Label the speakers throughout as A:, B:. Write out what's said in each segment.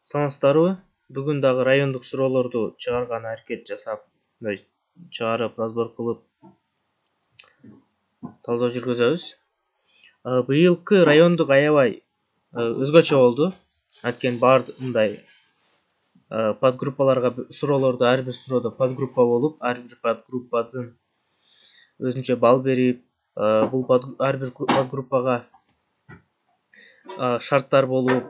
A: Саламатсыздарбы? Бүгүн дагы райондук суроолорду чыгарган аракет жасап, чыгарып, разбор кылып талдоо жүргүзөбүз. Быйылкы райондук аябай өзгөчө болду. Анткени мындай подгруппаларга суроолорду ар бир суроодо подгруппа болуп, ар бир подгруппадын өзүнчө балл берип, бул ар бир подгруппага шарттар болуп,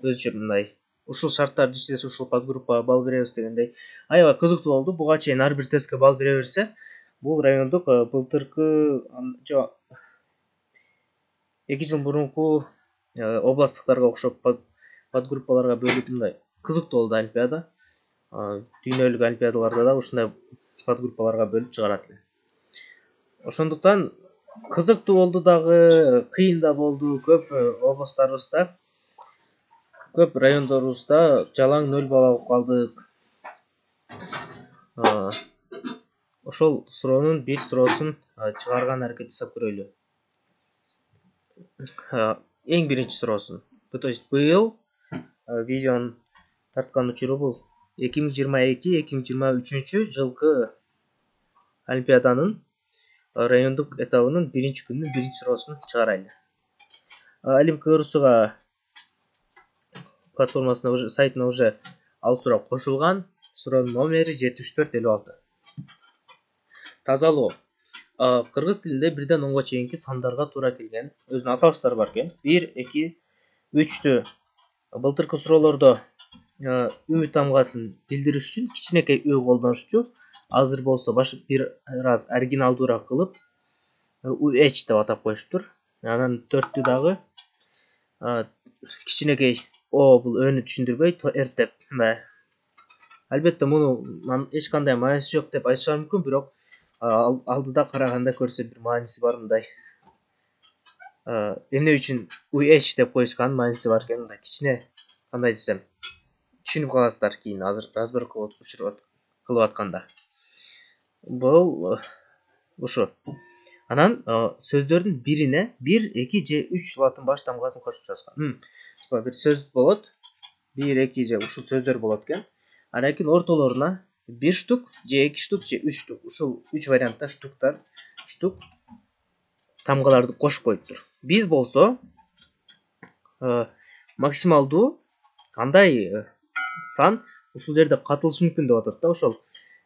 A: өзүнчө мындай ушул шарттарды иштесе ушул подгруппага балл беребиз дегендей аябай кызыктуу болду. Буга чейин ар бир тестке балл бере берсе, бул райондук былтыркы 2 жыл мурунку областтыктарга окшоп подгруппаларга бөлүп мындай кызыктуу болду олимпиада. Дүйнөлүк олимпиадаларда да ушундай подгруппаларга бөлүп чыгарат эле. Ошондуктан кызыктуу болду дагы, кыйын да болду. Көп областтарыбызда, көп райондорубузда жалаң 0 балл алып калдык. Ошол суроонун бир суроосун чыгарган аракет жасап көрөлү. Эң биринчи суроосун. То есть быйыл видеонун тарткан учуру бул 2022-2023 жылкы олимпиаданын райондук этабынын биринчи күнүнүн биринчи суроосун чыгарайлы. Олимп.кырусуга платформасына уже сайтына уже ал суроо кошулган. Суроонун номери 7456. Тазалоо. Кыргыз тилинде 1-ден 10га чейинки сандарга туура келген өзүнүн аталыштары бар экен. 1, 2, 3тү былтыркы суроолордо үй тамгасын билдириш үчүн кичинекей үй колдонушчу. Азыр болсо бир аз оригиналдуураак кылып UH деп атап коюшуптур. Анан 4тү дагы кичинекей O бул өнү түшүндүрбөй эртеп мындай. Албетте муну эч кандай мааниси жок деп айтышар мүмкүн, бирок алдыда караганда көрсө бир мааниси бар мындай. Эмне үчүн UH деп коюшкан мааниси бар экен мындай кичине, кандай десем, түшүнүп каласыздар кийин азыр разбор кылып атканда. Бул ушу. Анан сөздөрдүн бирине 1, 2 же 3 латын баш тамгасын кошуп жазган. Бир сөз болот. 1, 2 же ушул сөздөр болот экен. Анан кийин ортолоруна 1 штук же 2 штук же 3 штук. Ушул 3 вариантта штук тамгаларды кошуп коюптур. Биз болсо максималдуу кандай сан ушул жерде катылышы мүмкүн деп атат да, ошол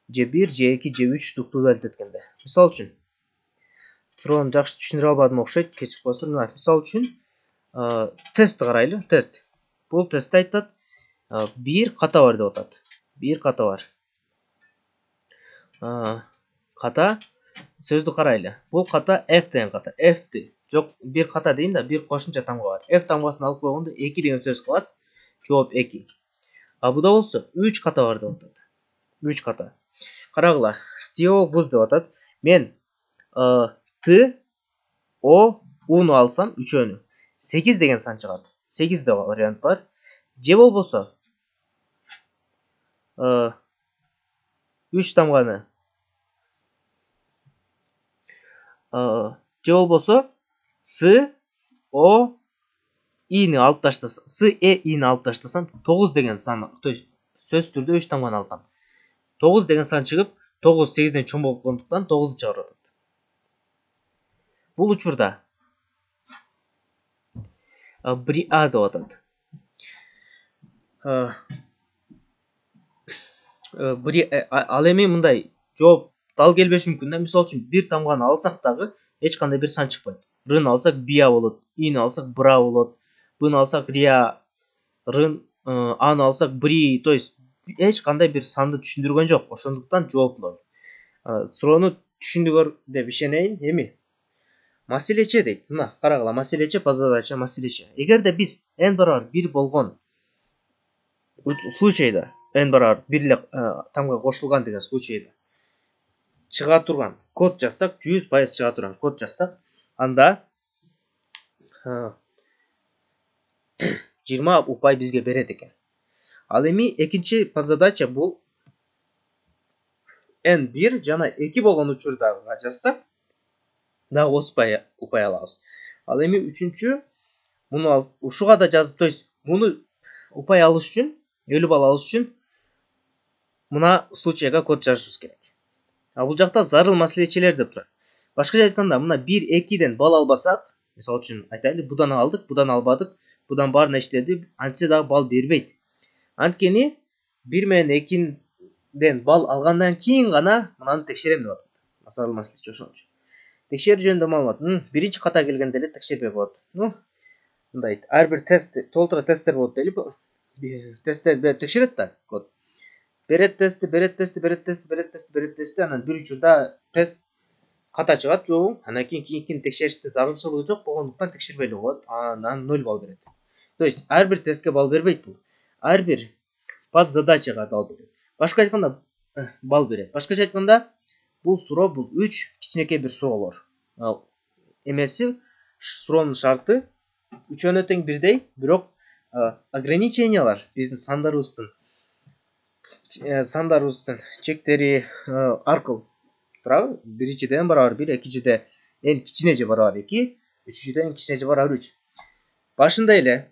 A: же 1 же 2 же 3 штукту далилдеткенде. Мисал үчүн суроону жакшы түшүндүрө албадым окшойт, кечирип коесуздар. Мына мисал үчүн тестти карайлы. Тест. Бул тестте айтат, бир ката бар деп атат. Бир ката бар. Ката сөздү карайлы. Бул ката F деген ката. F'ти жок, бир ката дейин да, бир кошумча тамга бар. F тамгасын алып койгондо 2 деген сөз калат. Жооп 2. Буда болсо 3 ката бар деп атат. 3 ката. Карагыла. Стеобуз деп атат. Мен Т, О, Уну алсам үчөөнү 8 деген сан чыгат. 8 да вариант бар. Же болбосо 3 тамганы же болбосо С, О, Ини алып таштасам, С, Ини алып таштасам 9 деген сан, то есть сөз түрдө 3 тамганы алсам 9 деген сан чыгып, 9 8ден чоң болгондуктан 9 чыгарып атат. Бул учурда бир А деп атат. Ал эми мындай жооп дал келбеши мүмкүн да. Мисал үчүн бир тамганы алсак дагы эч кандай бир сан чыкпайт. Рын алсак бия болот, ини алсак бра болот, быны алсак рия, рын, аны алсак бри, то есть эч кандай бир санды түшүндүргөн жок. Ошондуктан жооп 0. Суроону түшүндүңөр деп ишенейин. Эми маселече дейт. Мына карагыла, маселече, позадача, маселече. Эгерде биз n барабар 1 болгон случайда, n барабар 1 эле тамга кошулган деген случайда чыга турган код жазсак, 100% чыга турган код жазсак, анда 20 упай бизге берет экен. Ал эми экинчи позадача бул n1 жана 2 болгон учурда жазсак, дагы 30 упай алабыз. Ал эми үчүнчү муну ушуга да жазып, то есть муну упай алыш үчүн 50 балл алыш үчүн мына случайга код жазышыбыз керек. Бул жакта зарыл маселечелер деп турат. Башкача айтканда, мына 1-2ден балл албасак, мисалы үчүн айтайлы, будан алдык, будан албадык, будан баарын эчтеди, антсе дагы балл бербейт. Анткени 1 менен 2ден балл алгандан кийин гана мынаны текшерем деп атат. Зарыл маселечи ошон үчүн. Текшерүү жөнүндө маалымат. Биринчи ката келгенде эле текшербей болот. Мындай ар бир тест, толтура тесттер болот дейли. Тесттер берип текшерет да код. Берет тестти, анан бир учурда тест ката чыгат, жок. Анан кийин текшериштин зарылчылыгы жок болгондуктан текшербей эле коет. Анан 0 балл берет. То есть ар бир тестке балл бербейт бул. Ар бир под задачага балл берет. Башка айтканда балл берет. Башкача айтканда, бул суроо бул 3 кичинекей бир суроолор. Эмеси суроонун шарты 3-өнө тең бирдей, бирок ограничениялар биздин сандарыбыздын чектери аркылуу турабы? Биринчиден барабар 1, экинчиде эң кичине же барабар 2, үчүнчүдө эң кичине же барабар 3. Башында эле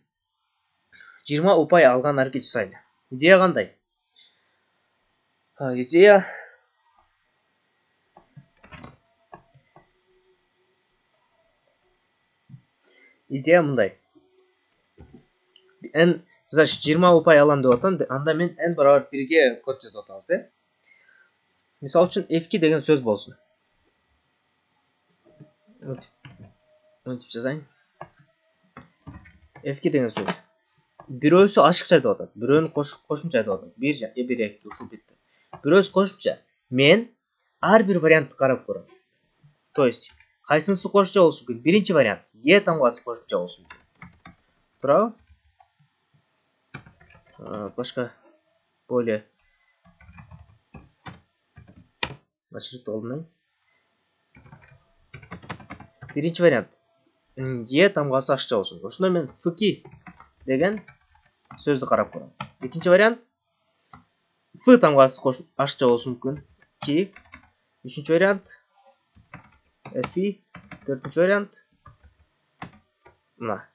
A: 20 упай алган аракет жасайлы. Идея кандай? Идея мындай. Значит, 20 упай алам деп атам, анда мен n барабар 1ге код жазып атабыз, Мисалы үчүн f2 деген сөз болсун. Мынтип жазайын. f2 деген сөз. Бирөөсү ашыкча деп атат, бирөөнү кошумча деп атат. 1 же 1 ушул битти. Бирөөсү кошумча. Мен ар бир вариантты карап көрөм. То есть, кайсынысы кошумча болушу мүмкүн? Биринчи вариант e тамгасы кошумча болушу мүмкүн. Туурабы? Башка более биринчи вариант e тамгасы ашыкча болушу мүмкүн. Ошондо мен f2 деген сөздү карап көрөм. Экинчи вариант f тамгасы ашыкча болушу мүмкүн. 2. Үчүнчү вариант f2. Төртүнчү вариант мына.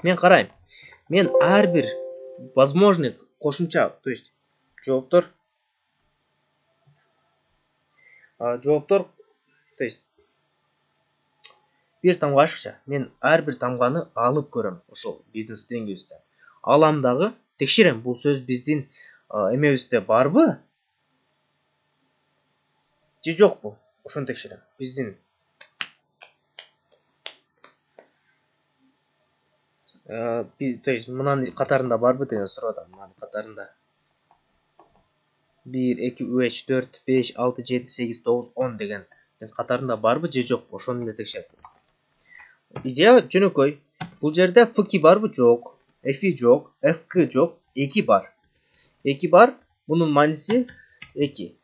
A: Мен карайм. Мен ар бир возможный кошумча, то есть жооптор, то есть бир тамга ашыкча. Мен ар бир тамганы алып көрөм ошол бизнес стрингибизде. Алам дагы текшерем, бул сөз биздин эмебизде барбы? Же жокпу? Ошону текшерем. Биздин то есть мынанын катарында барбы деген суроодо, мынанын катарында 1, 2, 3, 4, 5, 6, 7, 8, 9, 10 деген катарында барбы же жокпу? Ошону эле текшерип. Идея жөнөкөй. Бул жерде f2 барбы? Жок. f2 жок, f2 жок, 2 бар. 2 бар. Бунун мааниси 2.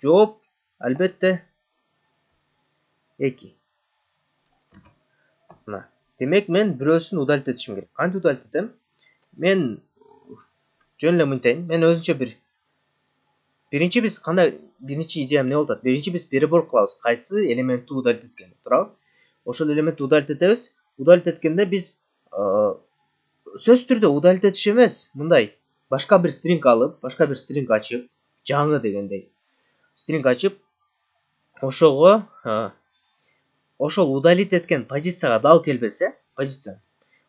A: Жооп албетте 2. Мына. Демек мен бирөөсүн удалить этишим керек. Кантип удалить этем? Мен жөн эле мынтайын. Мен өзүнчө биринчи биз кандай биринчи идея эмне болот? Биринчи биз перебор кылабыз. Кайсы элементти удалить эткенди, туурабы? Ошол элементти удалить этебиз. Удалить эткенде биз сөз түрдө удалить этиш эмес, мындай башка бир стринг алып, башка бир стринг ачып, жаңы дегендей стринг ачып, ошого ошол удалить эткен позицияга дал келбесе, позиция,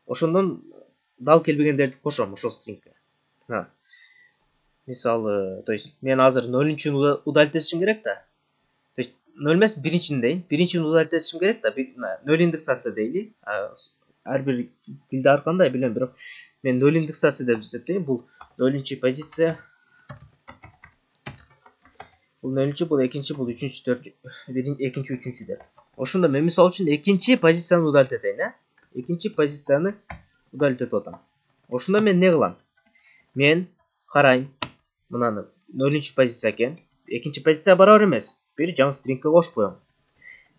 A: ошондон дал келбегендерди кошом ошол стрингке. Мисалы, то есть мен азыр 0-чүн удалить этишим керек да. То есть 0 эмес, биринчини дейин. Биринчини удалить этишим керек да. 0 индексация дейли. Ар бир тилде ар кандай билем, бирок мен 0 индексация деп эсептейм. Бул 0-чү позиция. Бул 0-чү, бул экинчи, бул үчүнчү, төртүнчү, экинчи, үчүнчү деп. Ошондо мен мисалы үчүн экинчи позицияны удалить этейин, Экинчи позицияны удалить этип атам. Ошондо мен эмне кылам? Мен карайм. Мынаны 0-чү позиция экен. Экинчи позиция барабар эмес. Бир жаңы стрингке кошуп коем.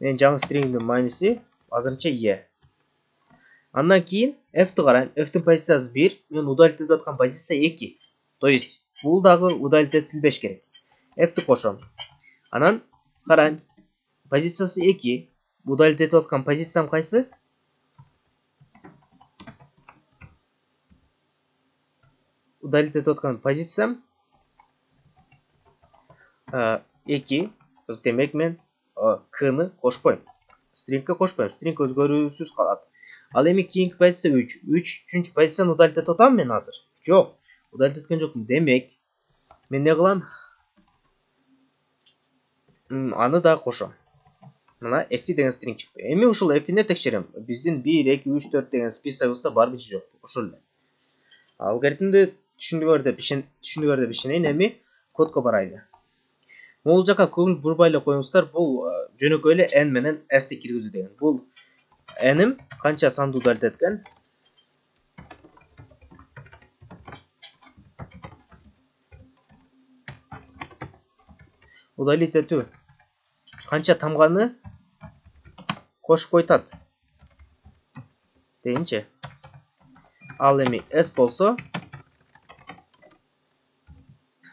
A: Мен жаңы стрингдин мааниси азырынча e. Андан кийин f-ты карайм. F-тин позициясы 1, мен удалить этип аткан позиция 2. То есть бул дагы удалить этилбеш керек. F-ты кошом. Анан карайм. Позициясы 2. Удалить этип аткан позициям кайсы? удалить этип аткан позициям 2. Демек мен k-ны кошпойм. String'e кошпойм. String өзгөрүүсүз калат. Ал эми кийинки позиция 3. 3-үчүнчү позицияны удалить этип атам мен азыр. Жок. Удалить эткен жокмун. Демек мен не кылам? Аны да кошом. Мына f деген string чыкты. Эми ушул f-ни текшерем. Биздин 1, 2, 3, 4 деген списогубузда барбы же жок? Ошол эле. Алгоритмди түшүндүңөр деп ишенейин. Эми кодко барайлы. Бул жака көңүл бурбай эле коюңуздар. Бул жөнөкөй эле n менен s-ти киргизүү деген. Бул n'им канча санды удалить эткен? Удалить этүү канча тамганы кошуп койтат дейинчи. Ал эми s болсо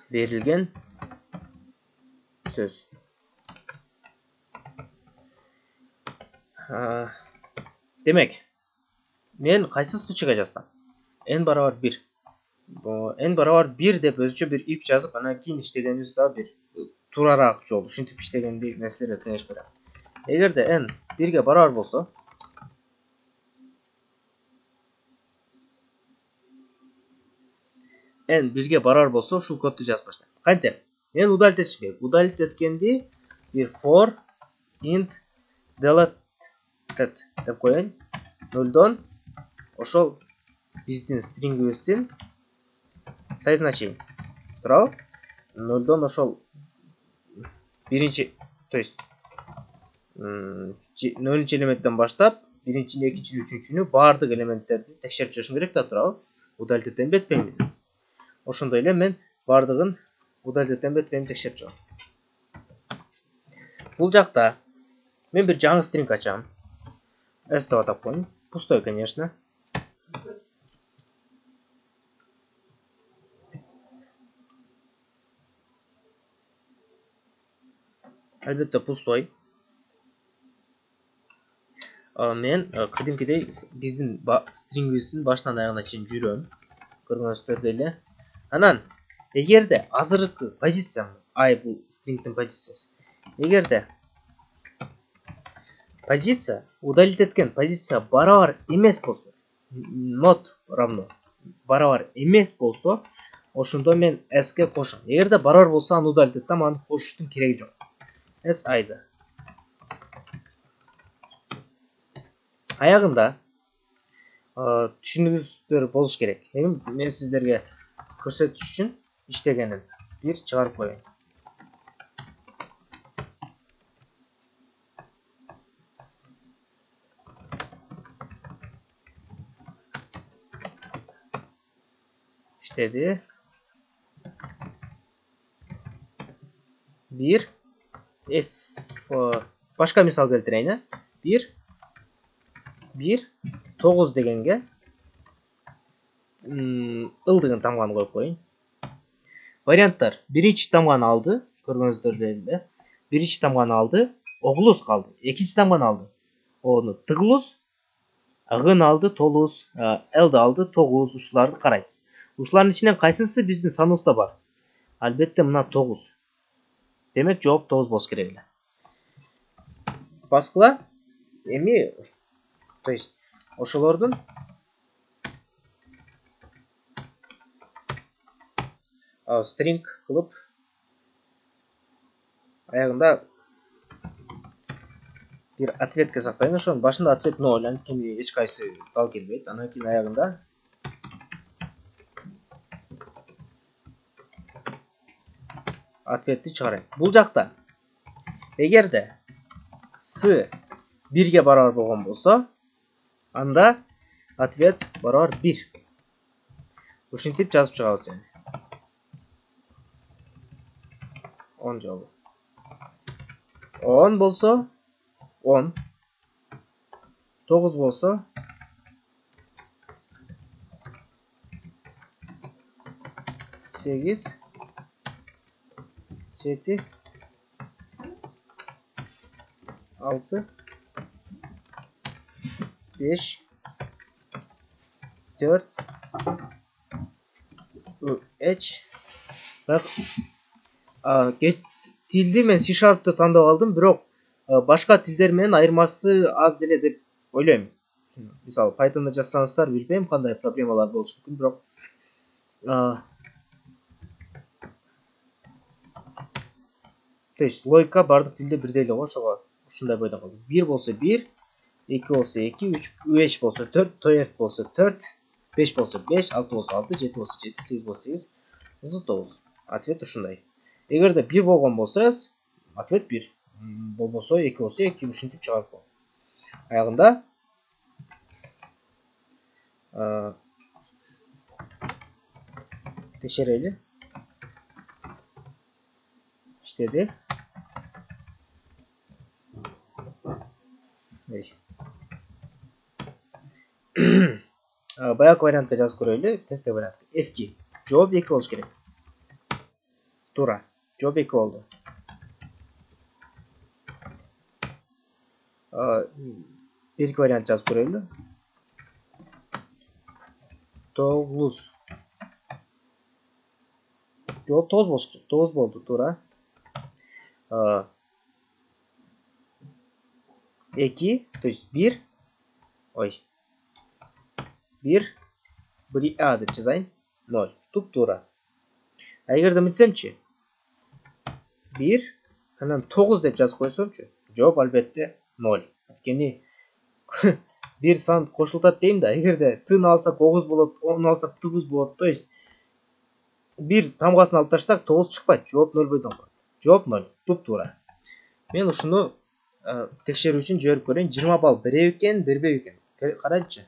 A: берилген сөз. Демек, мен кайсы случайга жаздым? n барабар 1. N барабар 1 деп өзүчө bir if жазып, анан кийин иштегенибиз да bir туураараак жол. Ушинтип иштегенди нерселерге кеңеш берем. Эгерде n 1ге барабар болсо, n 1ге барабар болсо, ушул кодду жазып баштайм. Кантип? Мен удалить этишим керек. Удалить эткенди bir for int deleted деп коеюн. 0дон ошол биздин стрингибиздин size значение. Туурабы? 0дон ошол биринчи, то есть 0-чы элементтен баштап 1-чи, 2-чи, 3-чүнү баардык элементтерди текшерип чыгышым керек да, туурабы? Удалить этем бетпейм. Ошондой эле мен баардыгын удалить этем бетпейм текшерип чыгам. Бул жакта мен bir жаңы стринг ачам. S деп атап коеюн. Пустой, конечно. Албетте пустой. Мен кадимкидей биздин стрингибиздин башынан аягына чейин жүрөм. Көргөнүңүздөр эле. Анан эгерде азыркы позициям, бул стрингдин позициясы. Эгерде позиция удалить эткен позиция барабар эмес болсо, not равно барабар эмес болсо, ошондо мен s-ке кошом. Эгерде барабар болсо, аны удалить этем, аны кошуштун кереги жок. S айды. Аягында түшүнүгүңүздөр болуш керек. Эми мен сиздерге көрсөтүш үчүн иштегенин bir чыгарып коеюн. İştedi. Bir f başka misal keltireyim. 1 9 degenge ыл деген тамганы коюп коеюн. Варианттар: биринчи тамганы алды, көргөнүздөр эле. Биринчи тамганы алды, оглус калды. Экинчи тамганы алды. Оны тыгылус, ын алды, толус, элди алды, тогуз, ушуларды карайт. Ушулардын ичинен кайсысы биздин саныбызда бар? Албетте мына 9. Демек жооп 9 болуш керек эле. Баскыла эми, то есть ошолордун string кылып аягында bir ответке сактайын. Ошонун башында ответ 0, анткени эч кайсы дал келбейт. Анан кийин аягында ответти чыгарайын. Бул жакта эгерде s 1ге барабар болгон болсо, анда ответ барабар 1. Ушинтип жазып чыгабыз эми. 10 жолу. 10 болсо 10. 9 болсо 8. 7. 6. 5. 4. 3. H. Бірақ тилди мен C# тандап алдым, бирок башка тилдер менен айырмасы аз деле деп ойлойм. Мисалы Python'da жазсаңыздар, билбейм кандай проблемалар болушу мүмкүн, бирок то есть логика бардык тилде бирдей эле го, ошого ушундай бойдон калды. 1 болсо 1, 2 болсо 2, 3 болсо 4, 4 болсо 4, 5 болсо 5, 6 болсо 6, 7 болсо 7, 8 болсо 8, 9 9. Ответ ушундай. Эгерде 1 болгон болсо, ответ 1. Болбосо 2 болсо 2, ушинтип чыгарып коет. Аягында текшерели. İştedi. Баягы вариантка жазып көрөлү. Тесттеги вариант. F2. Жооп 2 болуш керек. Туура. Жооп 2 болду. Биринчи вариант жазып көрөлү. 9. Жооп 9 болуш керек. 9 болду, туура. 2, то есть 1, ой, 1, A деп жазайын, 0, туп-туура. А эгерде мынтсемчи, 1, анан 9 деп жазып койсомчу, жооп албетте 0. Анткени бир сан кошултат дейм да, эгерде тыны алсак 9 болот, 10 алсак 9 болот, то есть бир тамгасын алып таштасак 9 чыкпайт, жооп 0 бойдон калат. Жооп 0, туп-туура. Мен ушуну текшерүү үчүн жиберип көрөйүн. 20 балл береби экен, бербеби экен. Карайлычы.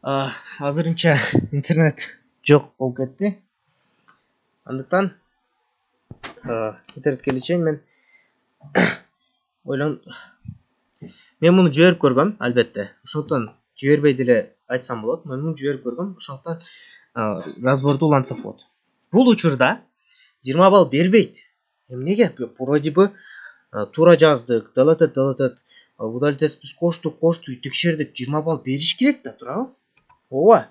A: Азырынча интернет жок болуп кетти. Андыктан интернетке чейин мен ойлон. Мен муну жиберип көргөм, албетте. Ошондон жибербей деле айтсам болот. Мен муну жиберип көргөм, ошондон разборду улантсак болот. Бул учурда 20 балл бербейт. Эмнеге? Вроде бы туура жаздык, делетет, удалить биз коштук, текшердик, 20 балл бериш керек да, туурабы? Ооба.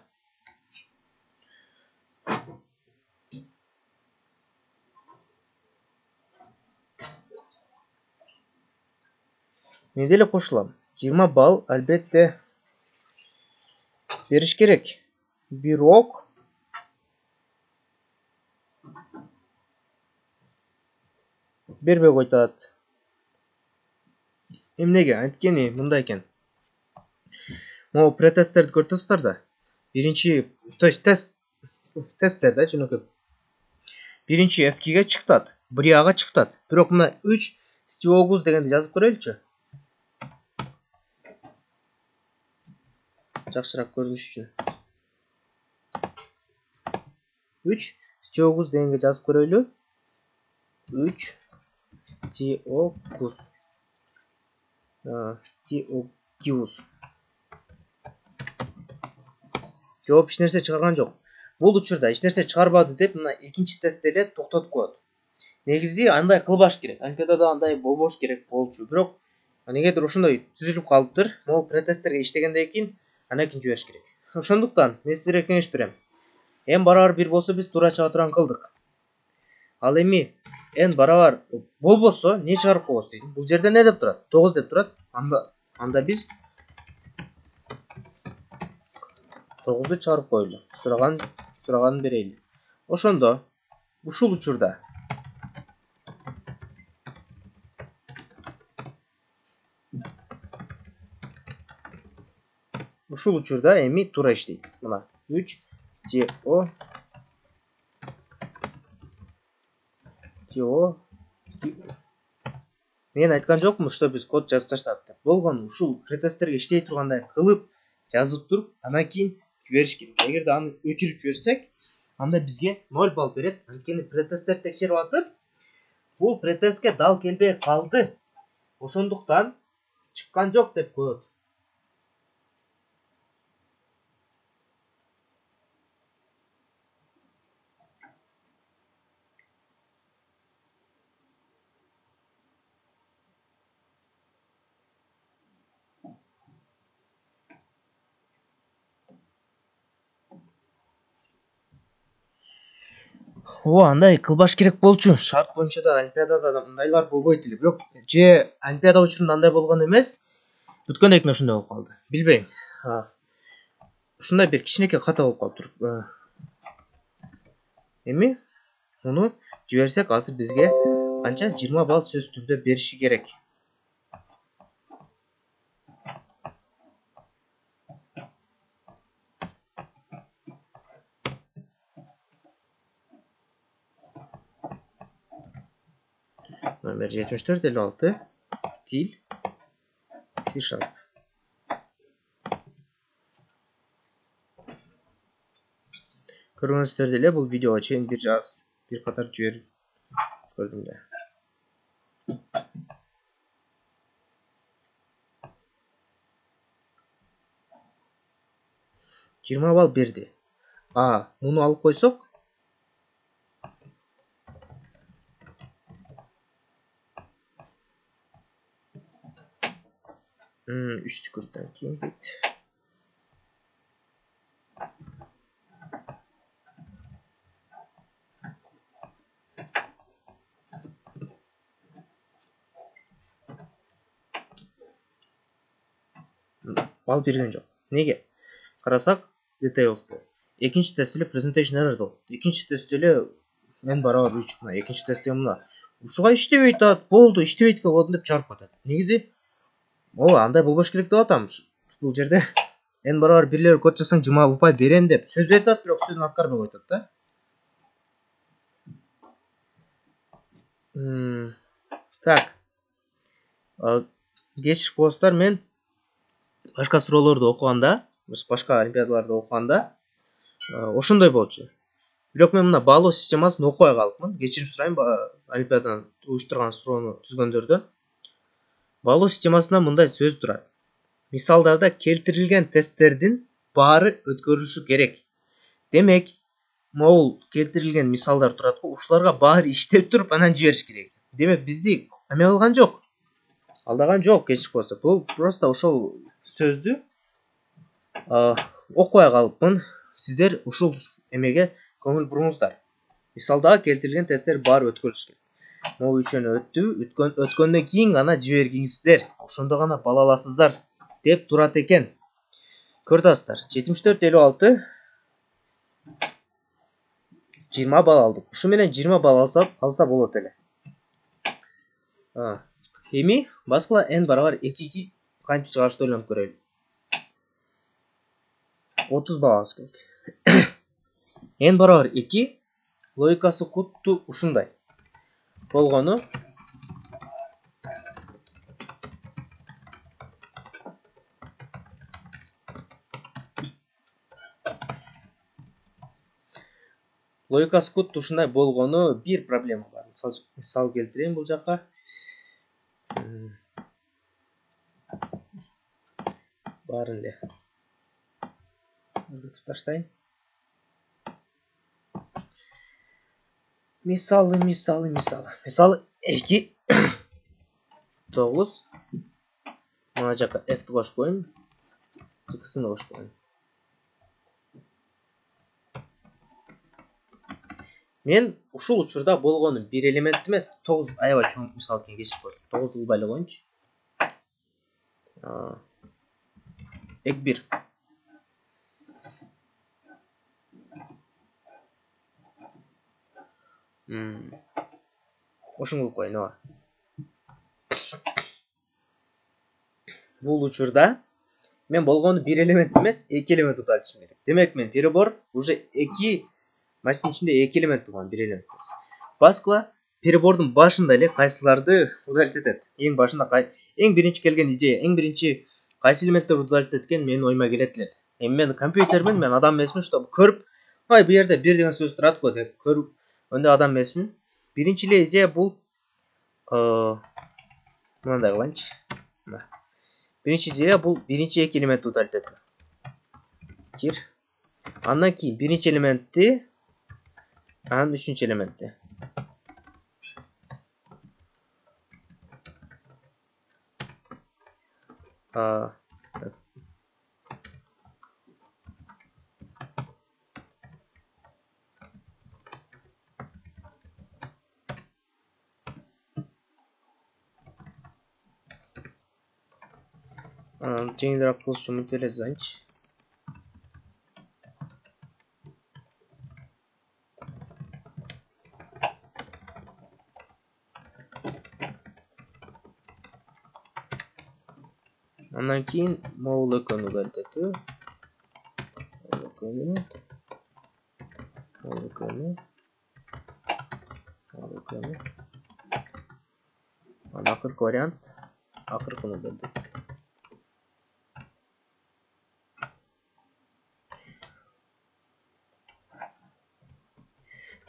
A: Мен деле кошулам. 20 балл албетте бериш керек. Бирок бербей койтат. Эмнеге? Анткени мындай экен. Могу претесттерди көрүп да. Биринчи, то есть тесттер да, жөнөкөй. Биринчи F2ге чыктат, 1Ага чыктат. Бирок мына 3 9 дегенди жазып көрөлүчү. Жакшыраак көрүнүш үчүн. 3 9 дегенге жазып көрөлү. 3 9. Жооп эч нерсе чыгарган жок. Бул учурда эч нерсе чыгарбады деп мына экинчи тестте эле токтотуп коет. Негизи андай кылбаш керек. Олимпиадада андай болбош керек болчу. Бирок негедир ошондой түзүлүп калыптыр. Могу претесттерге иштегенден кийин андан кийин жибериш керек. Ошондуктан мен силерге кеңеш берем. N барабар 1 болсо биз туура чыга турган кылдык. Ал эми N барабар болбосо не чыгарып коебуз дейм. Бул жерде не деп турат? 9 деп турат. Анда биз 9ду чыгарып коелу. Сураганын берейли. Ошондо ушул учурда эми туура иштейт. Мына 3 Мен айткан жокмун, что биз код жазып таштадык деп. Болгону ушул претесттерге иштей тургандай кылып жазып туруп, андан кийин жибериш керек. Эгерде аны өчүрүп жиберсек, анда бизге 0 балл берет. Анткени претесттер текшерип атып, бул претестке дал келбей калды. Ошондуктан чыккан жок деп коет. Андай кылбаш керек болчу. Шарт боюнча да олимпиадада мындайлар болбойт эле. Бирок же олимпиада учурунда андай болгон эмес. Бүткөндөн кийин ошондой болуп калды. Билбейм. Ушундай бир кичинекей ката болуп калыптыр. Эми муну жиберсек, азыр бизге канча 20 балл сөз түрдө бериши керек. Номер 7456 тил C#. Көргөнүңүздөр эле бул видеого чейин бир катар жиберип көрдүм да. Жыйырма балл берди. Муну алып койсок, үчтүкүрдөн кийин дейт. Бал берген жок. Неге? Карасак, details'ты. Экинчи тестте эле presentation error болду. Экинчи тестте эле n барабар 3. Мына экинчи тестте мына ушуга иштебейт атат, болду, иштебейт болду деп чыгарып атат. Негизи андай болбош керек деп атам. Бул жерде n барабар 1-лер код жазсаң 20 упай берем деп сөз берип атат, бирок сөзүн аткарбай коюп атат да. Так. Кечирip коесуздар, мен башка суроолорду окуганда, башка олимпиадаларды окуганда ошондой болчу. Бирок мен мына баалоо системасын окубай калыпмын. Кечирим сурайм олимпиаданы уюштурган суроону түзгөндөрдөн. Баалоо системасында мындай сөз турат. Мисалдарда келтирилген тесттердин баары өткөрүлүшү керек. Демек, могул келтирилген мисалдар турат го, ушуларга баары иштеп туруп анан жибериш керек. Демек, бизди эме кылган жок. Алдаган жок, кечирип коесуздар. Бул просто ошол сөздү окубай калыпмын. Сиздер ушул эмеге көңүл буруңуздар. Мисалдагы келтирилген тесттер баары өткөрүлүш керек. Могу үчөөнү өткөндөн кийин гана жибергиңиздер. Ошондо гана бал аласыздар деп турат экен. Көрүп атасыздар. 74-56 20 балл алдык. Ушу менен 20 балл алса болот эле. Эми баскыла n барабар 2 кантип чыгарышты ойлонуп көрөлү. 30 балл алыш керек. n барабар 2 логикасы кутту ушундай. Болгону бир проблема бар. Мисал келтирейин бул жакка. Баарын эле өтүп таштайын. Мисалы 2 9. Мына жака F'ти кошуп коеюн. Икисini кошуп коеюн. Мен ушул учурда болгону бир элемент эмес, 9 аябай чоң мисал экен кечирип коесуз. 9 кылбай эле коеюнчу. Эк 1. Ошону кылып коеюн, ооба. Бул учурда мен болгону бир элемент эмес, 2 элемент удалышым керек. Демек, мен перебор уже 2 машинанын ичинде 2 элемент турган, бир элемент эмес. Баскыла перебордун башында эле кайсыларды удалить этет. Эң башында эң биринчи келген идея, эң биринчи кайсы элементтер удалить эткен менин оюма келет эле. Мен компьютермен, мен адам емесмін, чтобы көріп, ай бұл жерде бір деген сөз тұрады ғой деп көріп, онда адам емесмін. Бірінші идея бұл мынандай қылайыншы. Бірінші идея бұл бірінші екі элементті удалить ету. Кир. Андан кейін бірінші элементті, анан үшінші элементті. Жеңілірек қылыш үшін мүмкін жазайыншы. Андан кейін мол экөнү удалить ету. Мол экөнү. Акыркы вариант. Акыркыны удалить ету.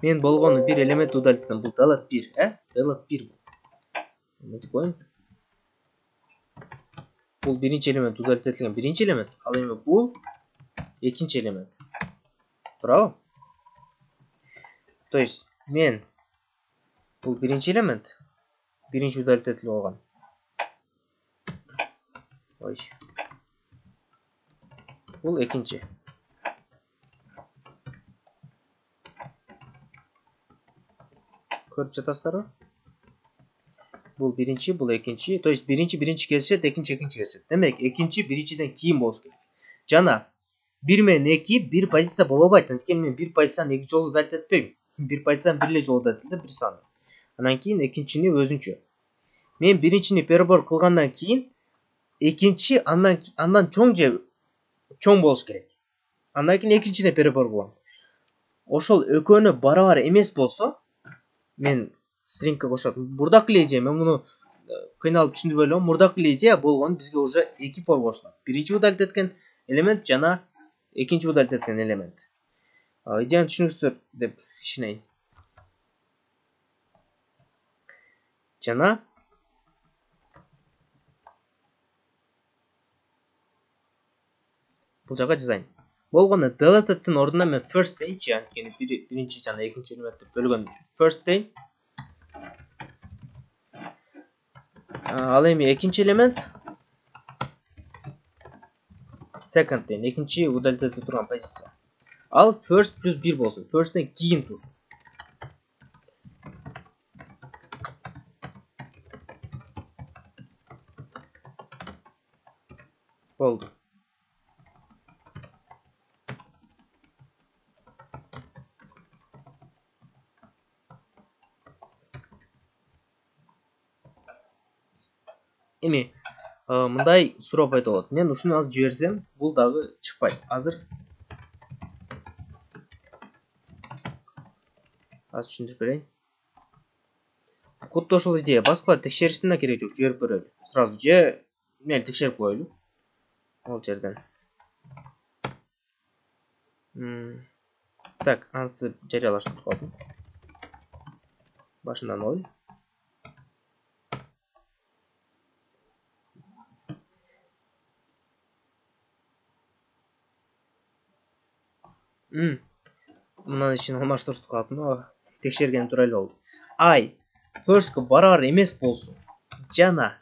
A: Мен болгону bir элемент удалить ettim. Бул delete 1, delete 1 бул. Эметип коеюн. Бул биринчи элемент удалить этилген биринчи элемент, ал эми бул экинчи элемент. Туурабы? То есть мен бул биринчи элемент, биринчи удалить этилип алган. Ой. Бул экинчи. Көрүп жатасыздарбы? Бул биринчи, бул экинчи. То есть биринчи kesişет, экинчи kesişет. Демек, экинчи биринчиден кийин болуш керек. Жана 1 менен 2 бир позиция боло албайт. Анткени мен бир позицияны эки жолу удалить этпейм. Бир позицияны бир эле жолу удалить этем, бир санды. Андан кийин экинчини өзүнчө. Мен биринчини перебор кылгандан кийин экинчи андан чоң же чоң болуш керек. Андан кийин экинчине перебор кылам. Ошол экөөнү барабар эмес болсо, мен стрингке кошот. Мурдакы идея, мен муну кыйналып түшүндүрбөй элем. Мурдакы идея болгон бизге уже эки for кошулат. Биринчи удалить эткен элемент жана экинчи удалить эткен элемент. Идеяны түшүнүңүздөр деп ишенейин. Жана бул жака жазайын. Болгону delete еттин ордуна мен first дейинчи, анткени биринчи жана экинчи элементти бөлгөн үчүн first дейин. Ал эми экинчи элемент second дейин, экинчи удалить этип турган позиция. Ал first плюс 1 болсун. First'тен кийин турсун. Болду. Эми мындай суроо пайда болот. Мен ушуну азыр жиберсем, бул дагы чыкпайт. Азыр түшүндүрүп берейин. Коддо ошол идея. Башкалар текшериштин да кереги жок. Жиберип көрөлү. Сразу же мен текшерип коелу. Ол жерден. Так, ансты жарыялаштырып калдым. Башында 0. Мындан ишин алмаштырып калдым. Текшерген тура эле болду. I first'ка барабар эмес болсун. Жана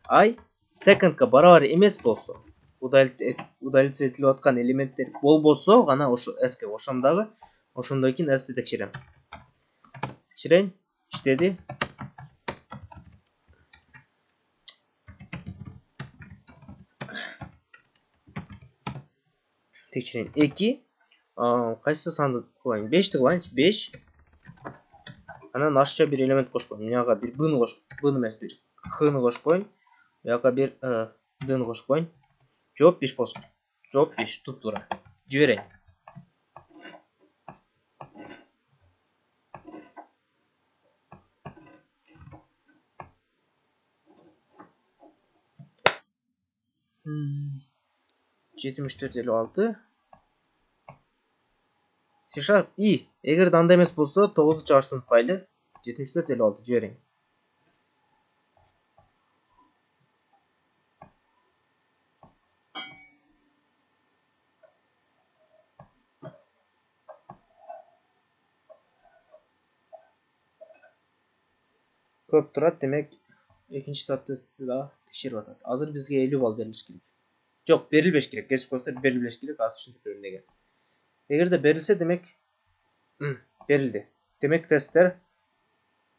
A: I second'ка барабар эмес болсун. Удалить этилип аткан элементтер болбосо гана ошо S-ке кошом дагы. Ошондон кийин S-ти текшерем. Текшерейин. Иштеди. Текшерейин. 2. Кайсы санды кылайын? 5'ти кылайынчы. 5. Анан ашча бир элемент кошуп коеюн. Мынага бир b-ны кошуп, b-ны эмес, бир h-ны кошуп коеюн. Буяка бир d-ны кошуп коеюн. Жооп 5 болсун. Жооп 5 туп-туура. Жиберейин. 7456 C# i. Эгер анда эмес болсо 9'u чагыштырып унутпайлы. 7456 жиберейин. Көп турат, демек экинчи сап тестти да текшерип атат. Азыр бизге 50 балл берилиш керек. Жок, берилбеш керек. Кесип коюштар берилбеш керек. Азыр түшүндүрүп берем деген. Эгерде берилсе, демек берилди. Демек тесттер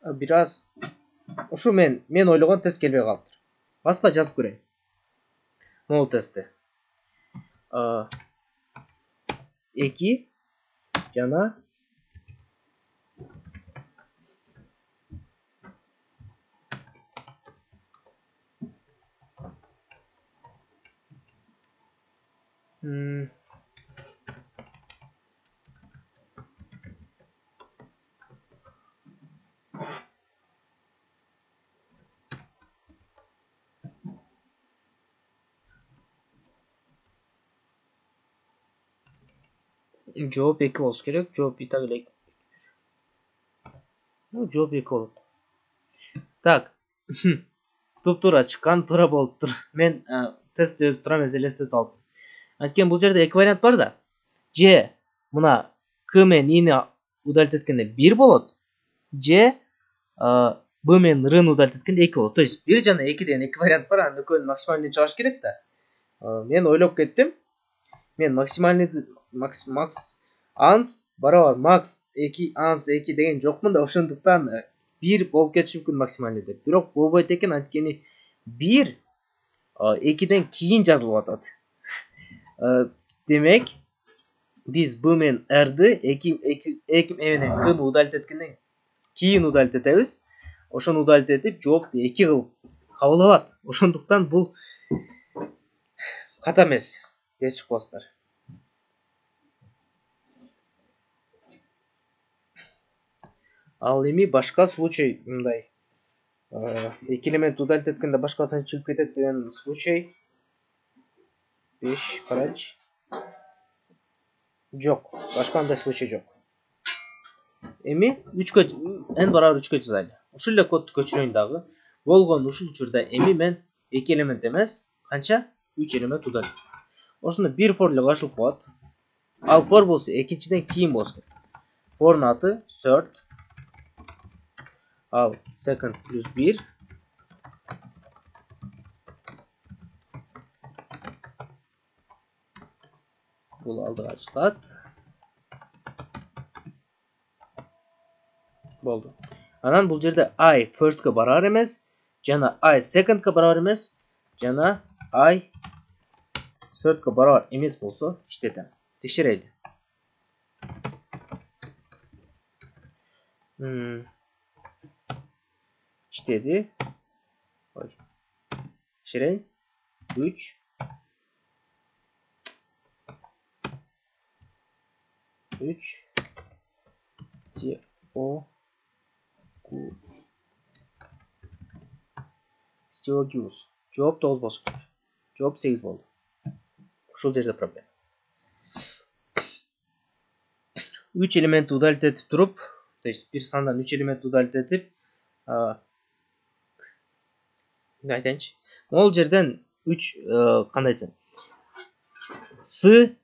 A: бир аз ушу мен ойлогон тест келбей калыптыр. Башка жазып көрөйүн. Могул тестти. 2 жана жооп 2 болуш керек. Жооп и так эле. Жооп 2 болот. Так. Туп-туура чыккан, туура болуптур. Мен тестти өзү туура эмес элестетип алып. Анткени бул жерде 2 вариант бар да. Же мына к менен и-ни удалить эткенде 1 болот. Же б менен р-ны удалить эткенде 2 болот. То есть 1 жана 2 деген 2 вариант бар. Анын экөөнүн максималын чыгыш керек да. Мен ойлоп кеттим. Мен максимальный анс барабар макс 2 анс 2 деген жокмун да, ошондуктан 1 болуп кетиши мүмкүн максимальный деп. Бирок болбойт экен, анткени 1 2ден кийин жазылып атат. Демек биз б менен р'ды 2 менен к'ны удалить эткенден кийин удалить этебиз. Ошону удалить этип жоопту 2 кылып кабыл алат. Ошондуктан бул ката эмес. Кечип коесуздар. Ал эми башка случай мындай. 2 элемент удалить эткенде башкасына чыгып кетет деген случай. 5 карачы. Жок, башка андай случай жок. Эми 3кө n барабар 3кө жазайлы. Ушул эле кодду көчүрөйүн дагы. Болгон ушул учурда эми мен 2 элемент эмес, канча? 3 элемент удалить. Ошондо бир for эле кошулуп коет. Ал for болсо экинчиден кийин болуш керек. For'нун аты third. Ал second плюс 1. Бул алдыга чыгат. Болду. Анан бул жерде I first'ка барабар эмес, жана I second'ка барабар эмес, жана I third'ка барабар эмес болсо иштетем. Текшерели. İştedi. Текшерейин. 3 Стеогиус. Жооп 9 болуш керек. Жооп 8 болду. Ушул жерде проблема. 3 элемент удалить этип туруп, то есть бир сандан 3 элемент удалить этип, айтайынчы. Могул жерден 3 кандай десем, С,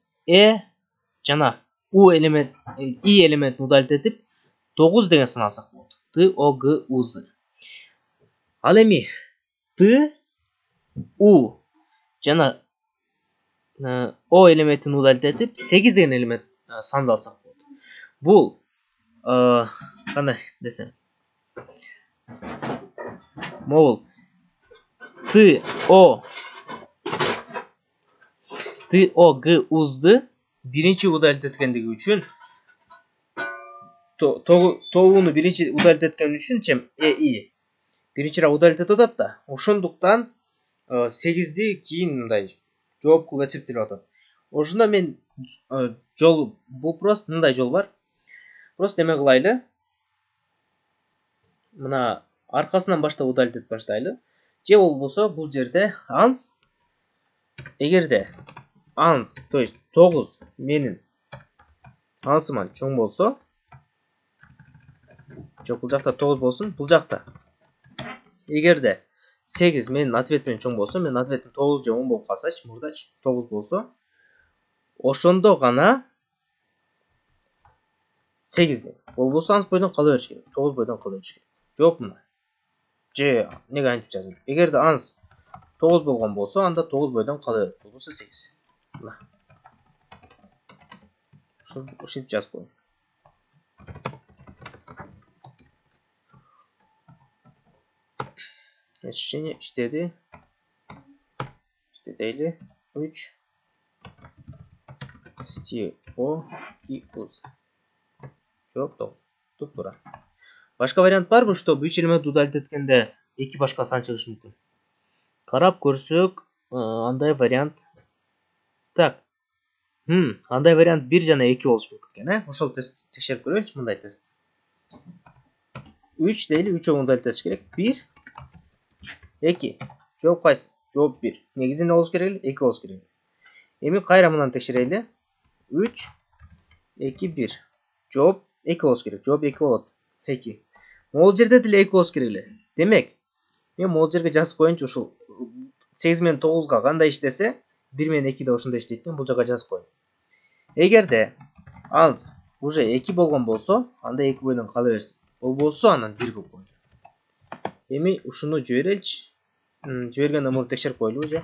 A: жана У элемент, И элементин удалить этип 9 деген сан алсак болот. Т, О, Г, У, З. Ал эми Т, У жана О элементин удалить этип 8 деген элемент санды алсак болот. Бул кандай десем, могул Т, О, Г, Узды биринчи удалить эткендиги үчүн, тобуну биринчи удалить эткен үчүн чем И биринчирээк удалить этип атат да. Ошондуктан 8'ди кийин мындай жооп кылып эсептелип атат. Ошондо мен жол, бул просто мындай жол бар. Просто эме кылайлы. Мына аркасынан баштап удалить этип баштайлы. Же болбосо бул жерде анс, эгерде ans, то есть 9 менин ансыман чоң болсо, жок бул жакта 9 болсун, бул жакта. Эгерде 8 менин ответимен чоң болсо, менин ответим 9 же 10 болуп калсачы, мурдачы 9 болсо, ошондо гана 8 дейм. Болбосо анс бойдон кала бериш керек. 9 бойдон кала бериш керек. Жок мына. Же неге антип жаздым? Эгерде анс 9 болгон болсо, анда 9 бойдон кала берет. Болбосо 8. Мына. Ушинтип жазып коеюн. Ощущение иштеди. Иштедейли. 3 стиопиус. Жок, 9. Туп-туура. Башка вариант барбы, чтобы 3 элементти удалить эткенде 2 башка сан чыгышы мүмкүн? Карап көрсөк, андай вариант. Так. Андай вариант 1 жана 2 болушу мүмкүн экен, Ошол тест текшерип көрөйүнчү, мындай тест. 3 дейли, 3 удалить этиш керек. 1 2. Жооп кайсы? Жооп 1. Негизи эмне болуш керек эле? 2 болуш керек. Эми кайра мындан текшерели. 3 2 1. Жооп 2 болуш керек. Жооп 2 болот. 2. Могул жерде деле 2 болуш керек эле. Демек, мен могул жерге жазып коеюнчу, ушул 8 менен 9га кандай иштесе, 1 менен 2 да ошондой иштейт экен, бул жака жазып коеюн. Эгерде ans уже 2 болгон болсо, анда 2 бойдон кала берсин. Болбосо анан 1 кылып коеюн. Эми ушуну жибереличи. Жибергенден мурун текшерип коелу же.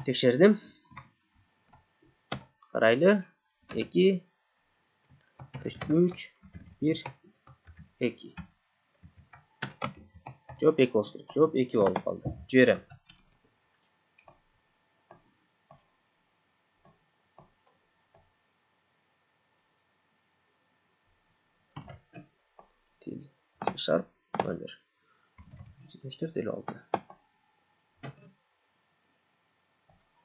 A: Текшердим. Карайлы. 2 3 1 2. Жооп 2 болуш керек. Жооп 2 болуп калды. Жиберем. Шарп 0. 74,56.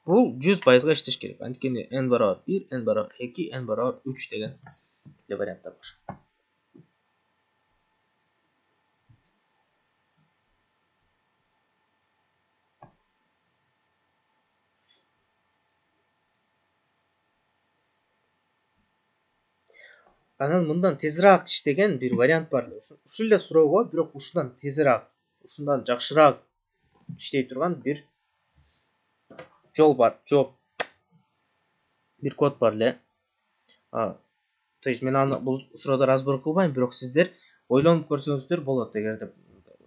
A: Бул 100%га иштеш керек. Анткени n барабар 1, n барабар 2, n барабар 3 деген варианттар бар. Анан мындан тезирээк иштеген бир вариант бар. Ушул эле суроого, бирок ушундан тезирээк, ушундан жакшыраак иштей турган бир жол бар. Жок. Бир код бар эле. То есть мен аны бул суроодо разбор кылбайм, бирок сиздер ойлонуп көрсөңүздөр болот. Эгерде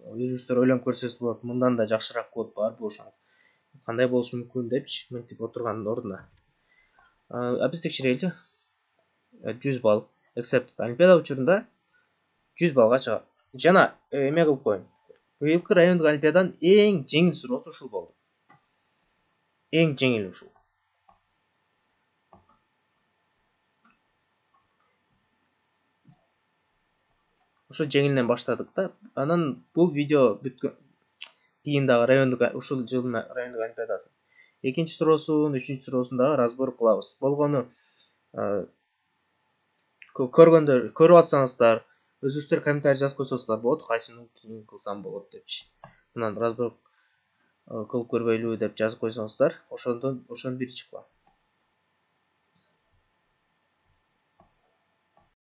A: өзүңүздөр ойлонуп көрсөңүз болот. Мындан да жакшыраак код барбы ошол? Кандай болушу мүмкүн депчи мынтип отургандын ордуна. Биз текшерели. 100 балл. Except Олимпиада учурунда 100 баллга чыгат. Жана эме кылып коеюн. Быйылкы райондук олимпиаданын эң жеңил суроосу ушул болду. Эң жеңил ушул. Ошо жеңилден баштадык да. Анан бул видео бүткөн кийиндагы райондук ушул жылдын райондук олимпиадасы. Экинчи суроосун, үчүнчү суроосун дагы разбор кылабыз. Болгону көргөндөр, көрүп атсаңыздар, өзүңүздөр комментарий жазып койсоңуздар болот, кайсыны кийин кылсам болот депчи. Мындан разбор кылып көрбөйлү деп жазып койсоңуздар, ошондон бир чыкпа.